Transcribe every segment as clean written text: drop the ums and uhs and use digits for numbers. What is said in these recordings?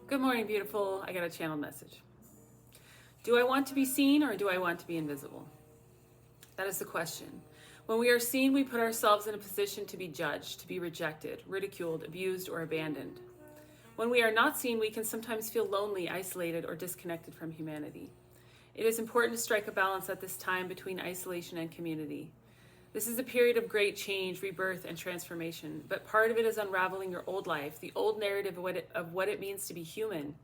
Good morning, beautiful. I got a channel message. Do I want to be seen or do I want to be invisible? That is the question. When we are seen, we put ourselves in a position to be judged, to be rejected, ridiculed, abused, or abandoned. When we are not seen, we can sometimes feel lonely, isolated, or disconnected from humanity. It is important to strike a balance at this time between isolation and community. This is a period of great change, rebirth, and transformation, but part of it is unraveling your old life, the old narrative of what it means to be human,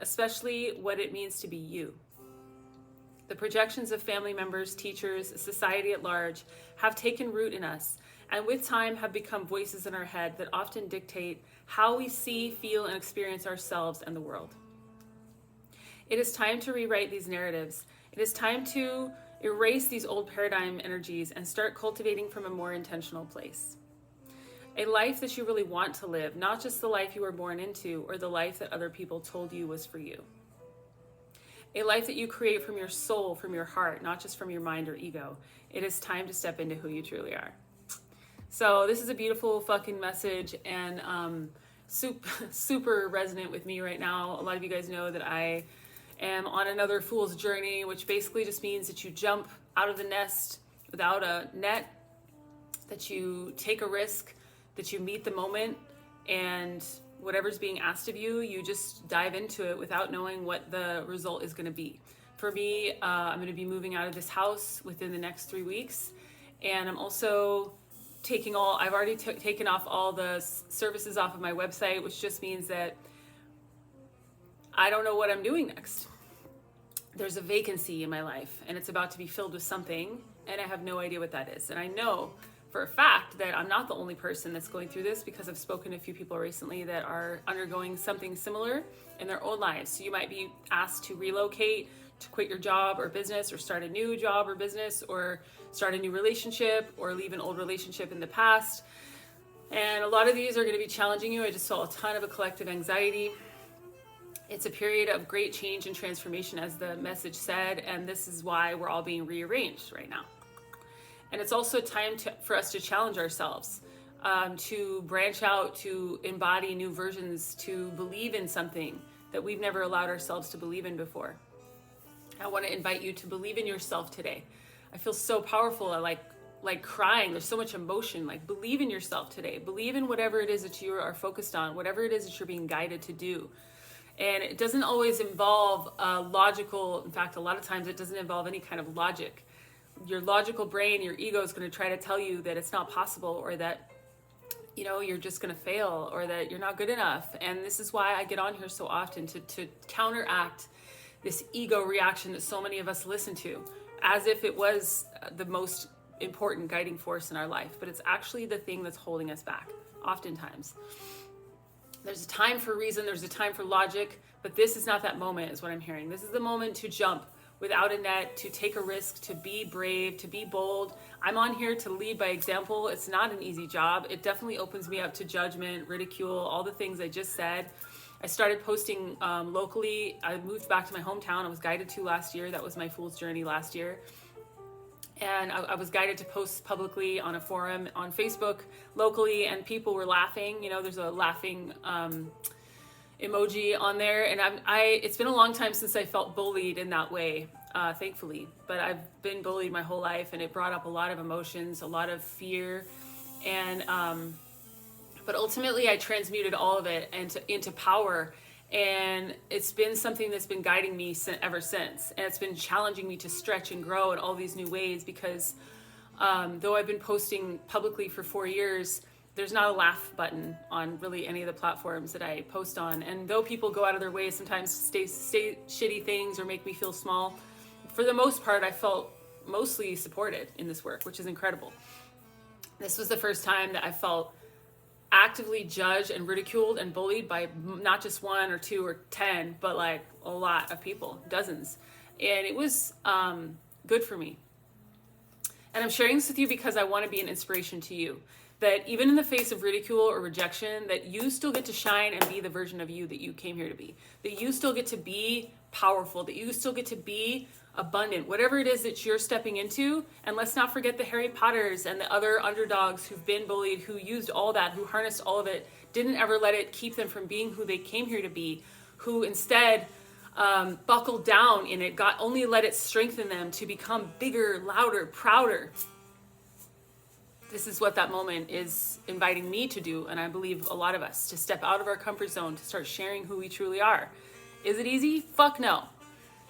especially what it means to be you. The projections of family members, teachers, society at large have taken root in us, and with time have become voices in our head that often dictate how we see, feel, and experience ourselves and the world. It is time to rewrite these narratives. It is time to erase these old paradigm energies and start cultivating from a more intentional place. A life that you really want to live, not just the life you were born into or the life that other people told you was for you. A life that you create from your soul, from your heart, not just from your mind or ego. It is time to step into who you truly are. So this is a beautiful fucking message and super resonant with me right now. A lot of you guys know that I am on another fool's journey, which basically just means that you jump out of the nest without a net, that you take a risk, that you meet the moment, and whatever's being asked of you, you just dive into it without knowing what the result is going to be. For me, I'm going to be moving out of this house within the next 3 weeks, and I'm also I've already taken off all the services off of my website, which just means that I don't know what I'm doing next. There's a vacancy in my life and it's about to be filled with something and I have no idea what that is. And I know for a fact that I'm not the only person that's going through this because I've spoken to a few people recently that are undergoing something similar in their own lives. So you might be asked to relocate, to quit your job or business or start a new job or business or start a new relationship or leave an old relationship in the past. And a lot of these are going to be challenging you. I just saw a ton of a collective anxiety. It's a period of great change and transformation, as the message said, and this is why we're all being rearranged right now. And it's also time for us to challenge ourselves, to branch out, to embody new versions, to believe in something that we've never allowed ourselves to believe in before. I want to invite you to believe in yourself today. I feel so powerful. I like crying. There's so much emotion. Like, believe in yourself today. Believe in whatever it is that you are focused on, whatever it is that you're being guided to do. And it doesn't always involve logical, in fact, a lot of times it doesn't involve any kind of logic. Your logical brain, your ego is going to try to tell you that it's not possible or that, you're just going to fail or that you're not good enough. And this is why I get on here so often to counteract this ego reaction that so many of us listen to as if it was the most important guiding force in our life. But it's actually the thing that's holding us back, oftentimes. There's a time for reason, there's a time for logic, but this is not that moment, is what I'm hearing. This is the moment to jump without a net, to take a risk, to be brave, to be bold. I'm on here to lead by example. It's not an easy job. It definitely opens me up to judgment, ridicule, all the things I just said. I started posting locally. I moved back to my hometown. I was guided to last year. That was my fool's journey last year. And I was guided to post publicly on a forum on Facebook locally, and people were laughing. There's a laughing emoji on there, and it's been a long time since I felt bullied in that way, thankfully. But I've been bullied my whole life, and it brought up a lot of emotions, a lot of fear, and but ultimately I transmuted all of it into power. And it's been something that's been guiding me ever since. And it's been challenging me to stretch and grow in all these new ways because though I've been posting publicly for 4 years, there's not a laugh button on really any of the platforms that I post on. And though people go out of their way sometimes to say shitty things or make me feel small, for the most part, I felt mostly supported in this work, which is incredible. This was the first time that I felt actively judged and ridiculed and bullied by not just 1 or 2 or 10, but like a lot of people, dozens. And it was good for me. And I'm sharing this with you because I want to be an inspiration to you. That even in the face of ridicule or rejection, that you still get to shine and be the version of you that you came here to be. That you still get to be powerful, that you still get to be abundant, whatever it is that you're stepping into. And let's not forget the Harry Potters and the other underdogs who've been bullied, who used all that, who harnessed all of it, didn't ever let it keep them from being who they came here to be, who instead buckled down in it, God only let it strengthen them to become bigger, louder, prouder. This is what that moment is inviting me to do, and I believe a lot of us, to step out of our comfort zone, to start sharing who we truly are. Is it easy? Fuck no.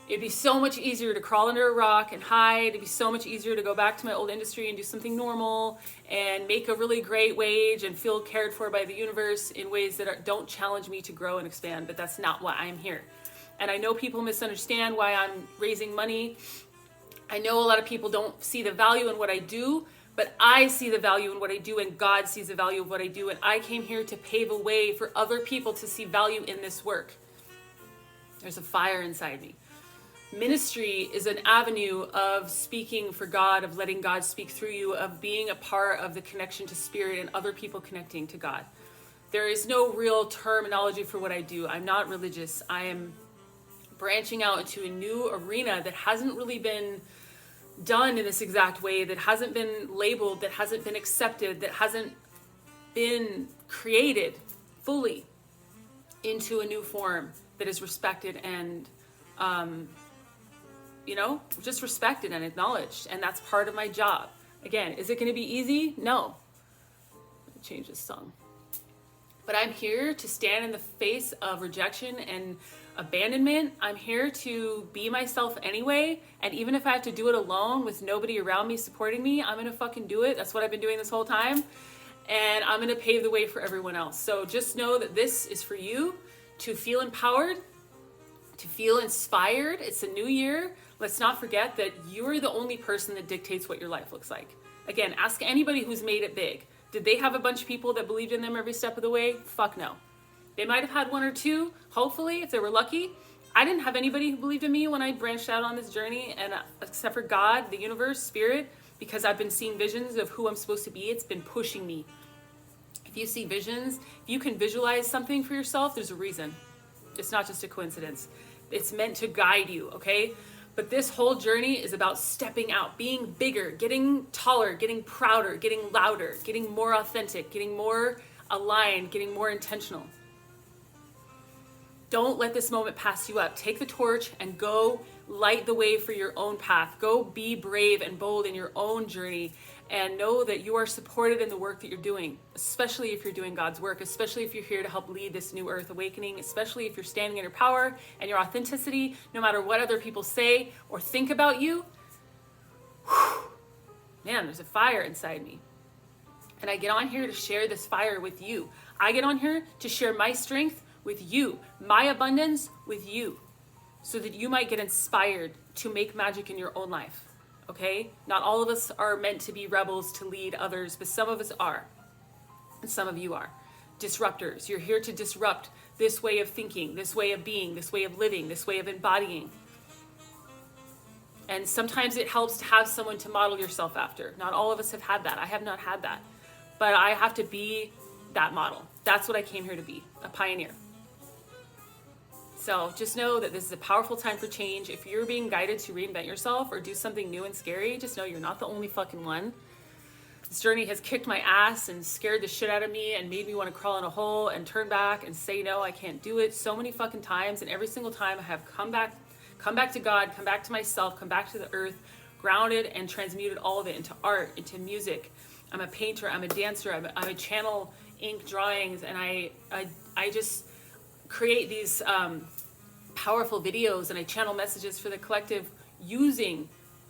It'd be so much easier to crawl under a rock and hide. It'd be so much easier to go back to my old industry and do something normal and make a really great wage and feel cared for by the universe in ways that don't challenge me to grow and expand. But that's not why I'm here. And I know people misunderstand why I'm raising money. I know a lot of people don't see the value in what I do, but I see the value in what I do, and God sees the value of what I do. And I came here to pave a way for other people to see value in this work. There's a fire inside me. Ministry is an avenue of speaking for God, of letting God speak through you, of being a part of the connection to spirit and other people connecting to God. There is no real terminology for what I do. I'm not religious. I am branching out into a new arena that hasn't really been done in this exact way, that hasn't been labeled, that hasn't been accepted, that hasn't been created fully into a new form that is respected and just respected and acknowledged. And that's part of my job. Again, is it going to be easy? No. Let me change this song. But I'm here to stand in the face of rejection and abandonment. I'm here to be myself anyway. And even if I have to do it alone with nobody around me supporting me, I'm going to fucking do it. That's what I've been doing this whole time. And I'm going to pave the way for everyone else. So just know that this is for you to feel empowered, to feel inspired. It's a new year. Let's not forget that you're the only person that dictates what your life looks like. Again, ask anybody who's made it big. Did they have a bunch of people that believed in them every step of the way? Fuck no. They might have had one or two, hopefully, if they were lucky. I didn't have anybody who believed in me when I branched out on this journey, and except for God, the universe, spirit, because I've been seeing visions of who I'm supposed to be. It's been pushing me. If you see visions, if you can visualize something for yourself, there's a reason. It's not just a coincidence. It's meant to guide you, okay? But this whole journey is about stepping out, being bigger, getting taller, getting prouder, getting louder, getting more authentic, getting more aligned, getting more intentional. Don't let this moment pass you up. Take the torch and go light the way for your own path. Go be brave and bold in your own journey, and know that you are supported in the work that you're doing, especially if you're doing God's work, especially if you're here to help lead this new earth awakening, especially if you're standing in your power and your authenticity, no matter what other people say or think about you. Man, there's a fire inside me. And I get on here to share this fire with you. I get on here to share my strength with you, my abundance with you, so that you might get inspired to make magic in your own life. Okay? Not all of us are meant to be rebels to lead others, but some of us are. And some of you are. Disruptors. You're here to disrupt this way of thinking, this way of being, this way of living, this way of embodying. And sometimes it helps to have someone to model yourself after. Not all of us have had that. I have not had that. But I have to be that model. That's what I came here to be, a pioneer. So just know that this is a powerful time for change. If you're being guided to reinvent yourself or do something new and scary, just know you're not the only fucking one. This journey has kicked my ass and scared the shit out of me and made me want to crawl in a hole and turn back and say, no, I can't do it so many fucking times. And every single time I have come back to God, come back to myself, come back to the earth, grounded and transmuted all of it into art, into music. I'm a painter, I'm a dancer, I'm a channel ink drawings, and I just create these powerful videos, and I channel messages for the collective using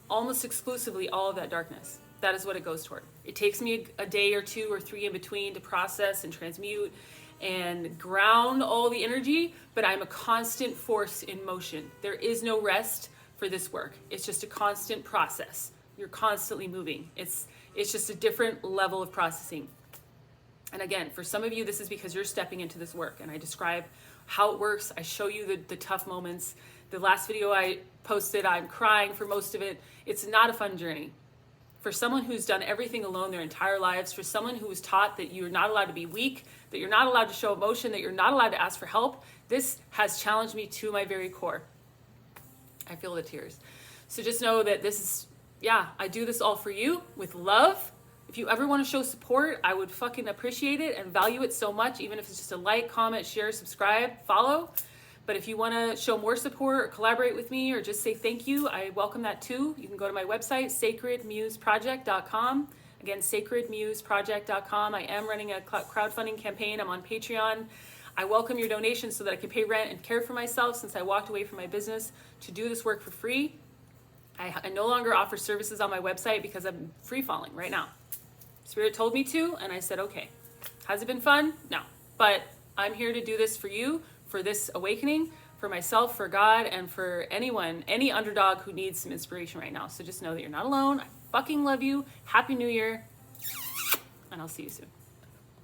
almost exclusively all of that darkness. That is what it goes toward. It takes me a day or two or three in between to process and transmute and ground all the energy, but I'm a constant force in motion. There is no rest for this work. It's just a constant process. You're constantly moving. It's just a different level of processing. And again, for some of you, this is because you're stepping into this work, and I describe how it works. I show you the tough moments. The last video I posted, I'm crying for most of it. It's not a fun journey. For someone who's done everything alone their entire lives, for someone who was taught that you're not allowed to be weak, that you're not allowed to show emotion, that you're not allowed to ask for help, this has challenged me to my very core. I feel the tears. So just know that this is, I do this all for you with love. If you ever want to show support, I would fucking appreciate it and value it so much, even if it's just a like, comment, share, subscribe, follow. But if you want to show more support or collaborate with me or just say thank you, I welcome that too. You can go to my website, sacredmuseproject.com. Again, sacredmuseproject.com. I am running a crowdfunding campaign. I'm on Patreon. I welcome your donations so that I can pay rent and care for myself since I walked away from my business to do this work for free. I no longer offer services on my website because I'm free falling right now. Spirit told me to, and I said, okay. Has it been fun? No. But I'm here to do this for you, for this awakening, for myself, for God, and for anyone, any underdog who needs some inspiration right now. So just know that you're not alone. I fucking love you. Happy New Year. And I'll see you soon.